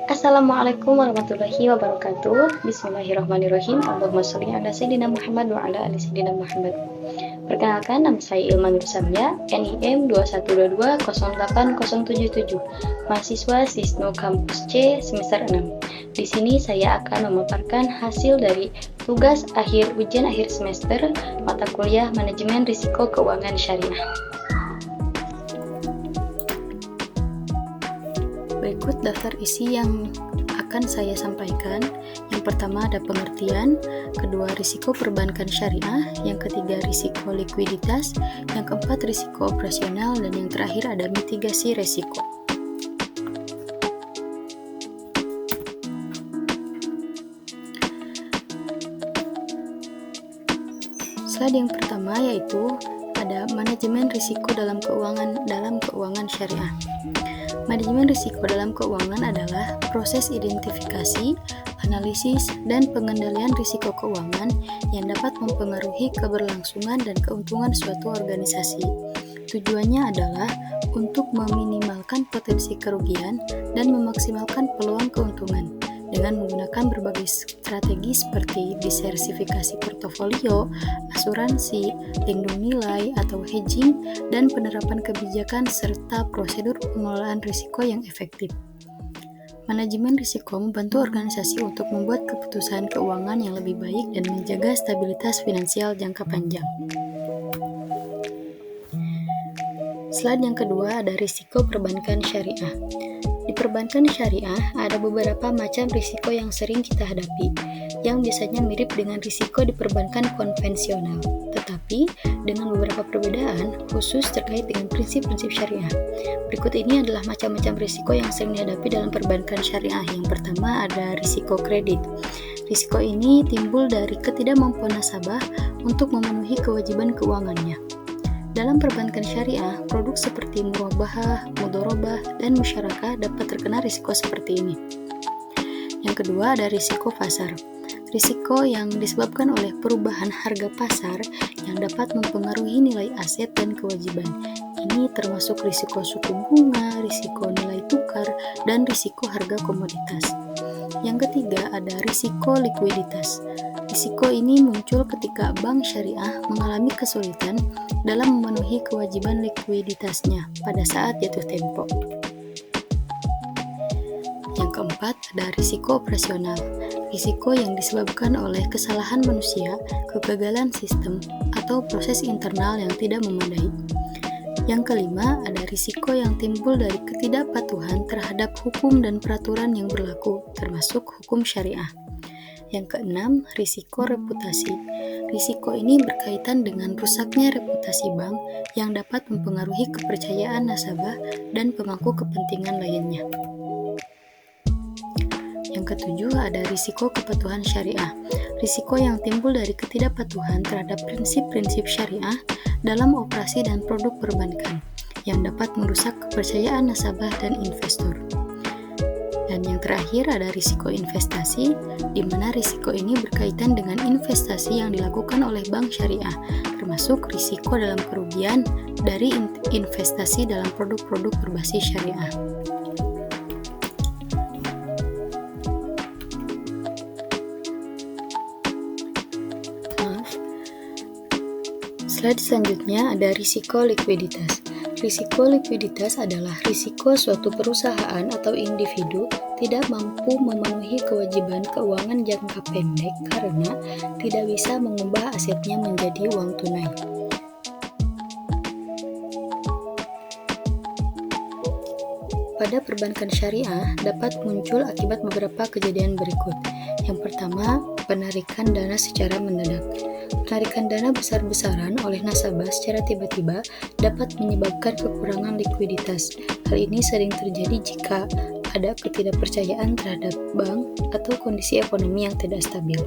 Assalamualaikum warahmatullahi wabarakatuh. Bismillahirrahmanirrahim. Allahumma sholli ala sayyidina Muhammad wa ala ali sayyidina Muhammad. Perkenalkan, nama saya Ilman Nursamya, NIM 21220877, mahasiswa Sisno Kampus C semester 6. Di sini saya akan memaparkan hasil dari tugas akhir ujian akhir semester mata kuliah Manajemen Risiko Keuangan Syariah. Berikut daftar isi yang akan saya sampaikan. Yang pertama ada pengertian, kedua risiko perbankan syariah, yang ketiga risiko likuiditas, yang keempat risiko operasional, dan yang terakhir ada mitigasi risiko. Slide yang pertama yaitu ada manajemen risiko dalam keuangan syariah. Manajemen risiko dalam keuangan adalah proses identifikasi, analisis, dan pengendalian risiko keuangan yang dapat mempengaruhi keberlangsungan dan keuntungan suatu organisasi. Tujuannya adalah untuk meminimalkan potensi kerugian dan memaksimalkan peluang keuntungan dengan menggunakan berbagai strategi seperti diversifikasi portofolio, asuransi, lindung nilai atau hedging, dan penerapan kebijakan serta prosedur pengelolaan risiko yang efektif. Manajemen risiko membantu organisasi untuk membuat keputusan keuangan yang lebih baik dan menjaga stabilitas finansial jangka panjang. Slide yang kedua ada risiko perbankan syariah. Di perbankan syariah, ada beberapa macam risiko yang sering kita hadapi, yang biasanya mirip dengan risiko di perbankan konvensional, tetapi dengan beberapa perbedaan khusus terkait dengan prinsip-prinsip syariah. Berikut ini adalah macam-macam risiko yang sering dihadapi dalam perbankan syariah. Yang pertama ada risiko kredit. Risiko ini timbul dari ketidakmampuan nasabah untuk memenuhi kewajiban keuangannya. Dalam perbankan syariah, produk seperti murabahah, mudharabah, dan musyarakah dapat terkena risiko seperti ini. Yang kedua ada risiko pasar. Risiko yang disebabkan oleh perubahan harga pasar yang dapat mempengaruhi nilai aset dan kewajiban. Ini termasuk risiko suku bunga, risiko nilai tukar, dan risiko harga komoditas. Yang ketiga ada risiko likuiditas. Risiko ini muncul ketika bank syariah mengalami kesulitan dalam memenuhi kewajiban likuiditasnya pada saat jatuh tempo. Yang keempat ada risiko operasional. Risiko yang disebabkan oleh kesalahan manusia, kegagalan sistem, atau proses internal yang tidak memadai. Yang kelima ada risiko yang timbul dari ketidakpatuhan terhadap hukum dan peraturan yang berlaku, termasuk hukum syariah. Yang keenam, risiko reputasi. Risiko ini berkaitan dengan rusaknya reputasi bank yang dapat mempengaruhi kepercayaan nasabah dan pemangku kepentingan lainnya. Yang ketujuh ada risiko kepatuhan syariah. Risiko yang timbul dari ketidakpatuhan terhadap prinsip-prinsip syariah dalam operasi dan produk perbankan yang dapat merusak kepercayaan nasabah dan investor. Dan yang terakhir ada risiko investasi, di mana risiko ini berkaitan dengan investasi yang dilakukan oleh bank syariah, termasuk risiko dalam kerugian dari investasi dalam produk-produk berbasis syariah. Slide selanjutnya ada risiko likuiditas. Risiko likuiditas adalah risiko suatu perusahaan atau individu tidak mampu memenuhi kewajiban keuangan jangka pendek karena tidak bisa mengubah asetnya menjadi uang tunai. Pada perbankan syariah dapat muncul akibat beberapa kejadian berikut. Yang pertama, penarikan dana secara mendadak. Penarikan dana besar-besaran oleh nasabah secara tiba-tiba dapat menyebabkan kekurangan likuiditas. Hal ini sering terjadi jika ada ketidakpercayaan terhadap bank atau kondisi ekonomi yang tidak stabil.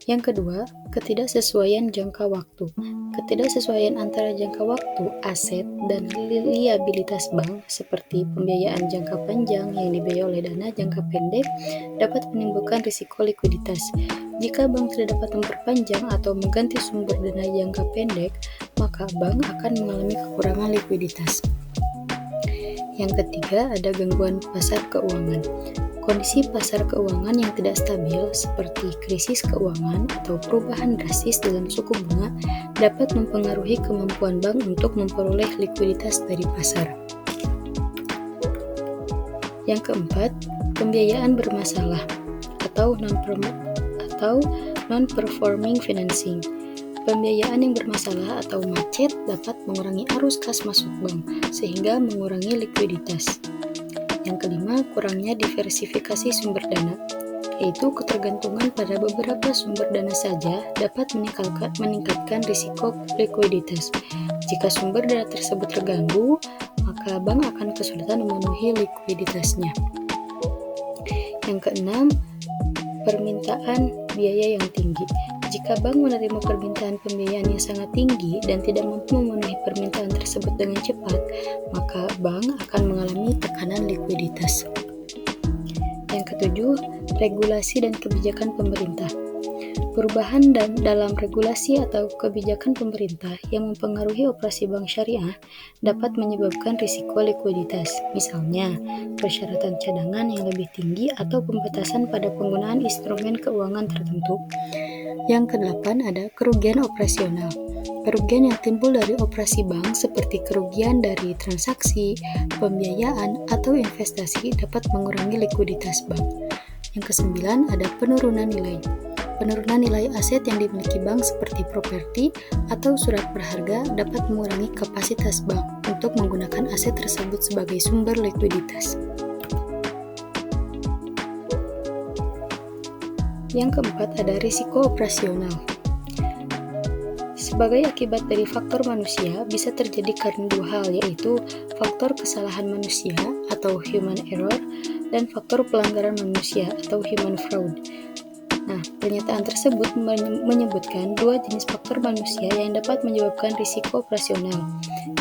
Yang kedua, ketidaksesuaian jangka waktu. Ketidaksesuaian antara jangka waktu, aset, dan liabilitas bank seperti pembiayaan jangka panjang yang dibiayai oleh dana jangka pendek dapat menimbulkan risiko likuiditas. Jika bank tidak dapat memperpanjang atau mengganti sumber dana jangka pendek, maka bank akan mengalami kekurangan likuiditas. Yang ketiga, ada gangguan pasar keuangan. Kondisi pasar keuangan yang tidak stabil seperti krisis keuangan atau perubahan drastis dalam suku bunga dapat mempengaruhi kemampuan bank untuk memperoleh likuiditas dari pasar. Yang keempat, pembiayaan bermasalah atau non-performing financing. Pembiayaan yang bermasalah atau macet dapat mengurangi arus kas masuk bank sehingga mengurangi likuiditas. Yang kelima, kurangnya diversifikasi sumber dana, yaitu ketergantungan pada beberapa sumber dana saja dapat meningkatkan risiko likuiditas. Jika sumber dana tersebut terganggu, maka bank akan kesulitan memenuhi likuiditasnya. Yang keenam, permintaan biaya yang tinggi. Jika bank menerima permintaan pembiayaan yang sangat tinggi dan tidak mampu memenuhi permintaan tersebut dengan cepat, maka bank akan mengalami tekanan likuiditas. Yang ketujuh, regulasi dan kebijakan pemerintah. Perubahan dalam regulasi atau kebijakan pemerintah yang mempengaruhi operasi bank syariah dapat menyebabkan risiko likuiditas, misalnya persyaratan cadangan yang lebih tinggi atau pembatasan pada penggunaan instrumen keuangan tertentu. Yang kedelapan, ada kerugian operasional. Kerugian yang timbul dari operasi bank seperti kerugian dari transaksi, pembiayaan, atau investasi dapat mengurangi likuiditas bank. Yang kesembilan, ada penurunan nilai. Penurunan nilai aset yang dimiliki bank seperti properti atau surat berharga dapat mengurangi kapasitas bank untuk menggunakan aset tersebut sebagai sumber likuiditas. Yang keempat, ada risiko operasional. Sebagai akibat dari faktor manusia, bisa terjadi karena dua hal, yaitu faktor kesalahan manusia atau human error dan faktor pelanggaran manusia atau human fraud. Nah, pernyataan tersebut menyebutkan dua jenis faktor manusia yang dapat menyebabkan risiko operasional,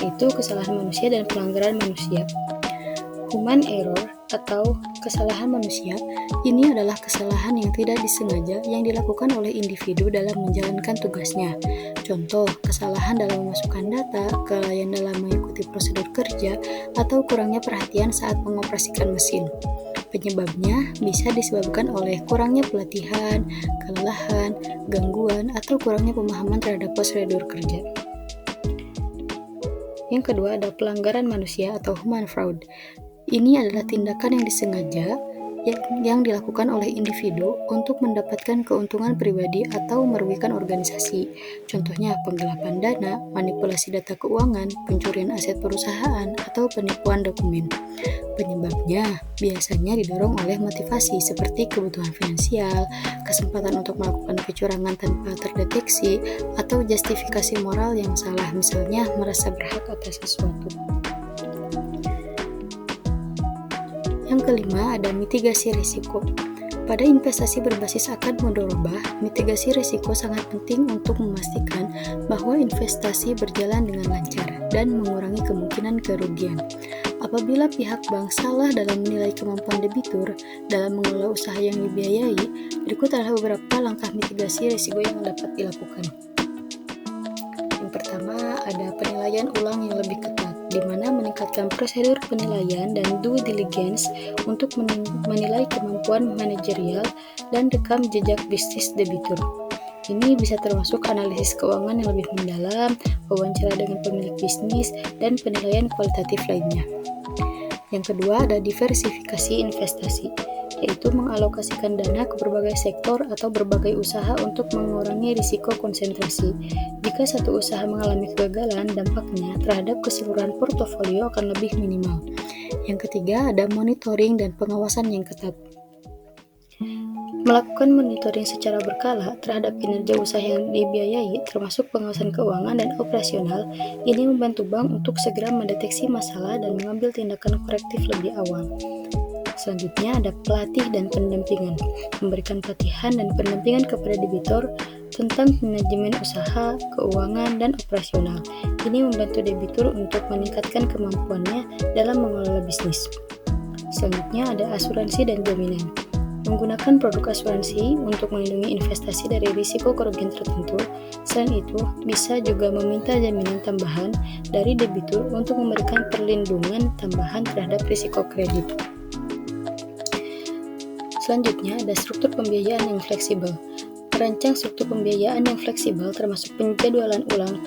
yaitu kesalahan manusia dan pelanggaran manusia. Human error atau kesalahan manusia ini adalah kesalahan yang tidak disengaja yang dilakukan oleh individu dalam menjalankan tugasnya. Contoh, kesalahan dalam memasukkan data, kelalaian dalam mengikuti prosedur kerja, atau kurangnya perhatian saat mengoperasikan mesin. Penyebabnya bisa disebabkan oleh kurangnya pelatihan, kelelahan, gangguan, atau kurangnya pemahaman terhadap prosedur kerja. Yang kedua, ada pelanggaran manusia atau human fraud. Ini adalah tindakan yang disengaja yang dilakukan oleh individu untuk mendapatkan keuntungan pribadi atau merugikan organisasi. Contohnya penggelapan dana, manipulasi data keuangan, pencurian aset perusahaan, atau penipuan dokumen. Penyebabnya biasanya didorong oleh motivasi seperti kebutuhan finansial, kesempatan untuk melakukan kecurangan tanpa terdeteksi, atau justifikasi moral yang salah, misalnya merasa berhak atas sesuatu. Yang kelima, ada mitigasi risiko. Pada investasi berbasis akad mudharabah, mitigasi risiko sangat penting untuk memastikan bahwa investasi berjalan dengan lancar dan mengurangi kemungkinan kerugian. Apabila pihak bank salah dalam menilai kemampuan debitur dalam mengelola usaha yang dibiayai, berikut adalah beberapa langkah mitigasi risiko yang dapat dilakukan. Yang pertama, ada penilaian ulang yang lebih ketat, di mana meningkatkan prosedur penilaian dan due diligence untuk menilai kemampuan manajerial dan rekam jejak bisnis debitur. Ini bisa termasuk analisis keuangan yang lebih mendalam, wawancara dengan pemilik bisnis, dan penilaian kualitatif lainnya. Yang kedua, ada diversifikasi investasi, yaitu mengalokasikan dana ke berbagai sektor atau berbagai usaha untuk mengurangi risiko konsentrasi. Jika satu usaha mengalami kegagalan, dampaknya terhadap keseluruhan portofolio akan lebih minimal. Yang ketiga, ada monitoring dan pengawasan yang ketat. Melakukan monitoring secara berkala terhadap kinerja usaha yang dibiayai, termasuk pengawasan keuangan dan operasional, ini membantu bank untuk segera mendeteksi masalah dan mengambil tindakan korektif lebih awal. Selanjutnya ada pelatih dan pendampingan. Memberikan pelatihan dan pendampingan kepada debitur tentang manajemen usaha, keuangan, dan operasional. Ini membantu debitur untuk meningkatkan kemampuannya dalam mengelola bisnis. Selanjutnya ada asuransi dan jaminan. menggunakan produk asuransi untuk melindungi investasi dari risiko kerugian tertentu. Selain itu, bisa juga meminta jaminan tambahan dari debitur untuk memberikan perlindungan tambahan terhadap risiko kredit. Selanjutnya, ada struktur pembiayaan yang fleksibel. Merancang struktur pembiayaan yang fleksibel termasuk penjadwalan ulang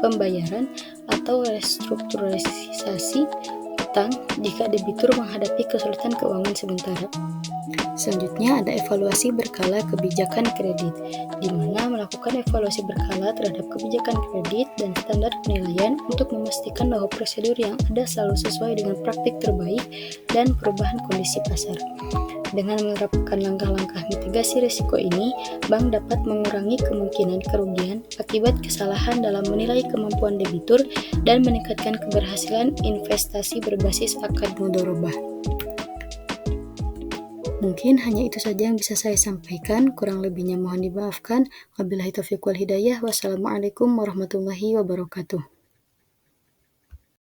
pembayaran atau restrukturisasi utang jika debitur menghadapi kesulitan keuangan sementara. Selanjutnya ada evaluasi berkala kebijakan kredit, di mana melakukan evaluasi berkala terhadap kebijakan kredit dan standar penilaian untuk memastikan bahwa prosedur yang ada selalu sesuai dengan praktik terbaik dan perubahan kondisi pasar. Dengan menerapkan langkah-langkah mitigasi risiko ini, bank dapat mengurangi kemungkinan kerugian akibat kesalahan dalam menilai kemampuan debitur dan meningkatkan keberhasilan investasi berbasis akad mudharabah. Mungkin hanya itu saja yang bisa saya sampaikan, kurang lebihnya mohon dimaafkan. Wabillahi taufiq wal hidayah. Wassalamualaikum warahmatullahi wabarakatuh.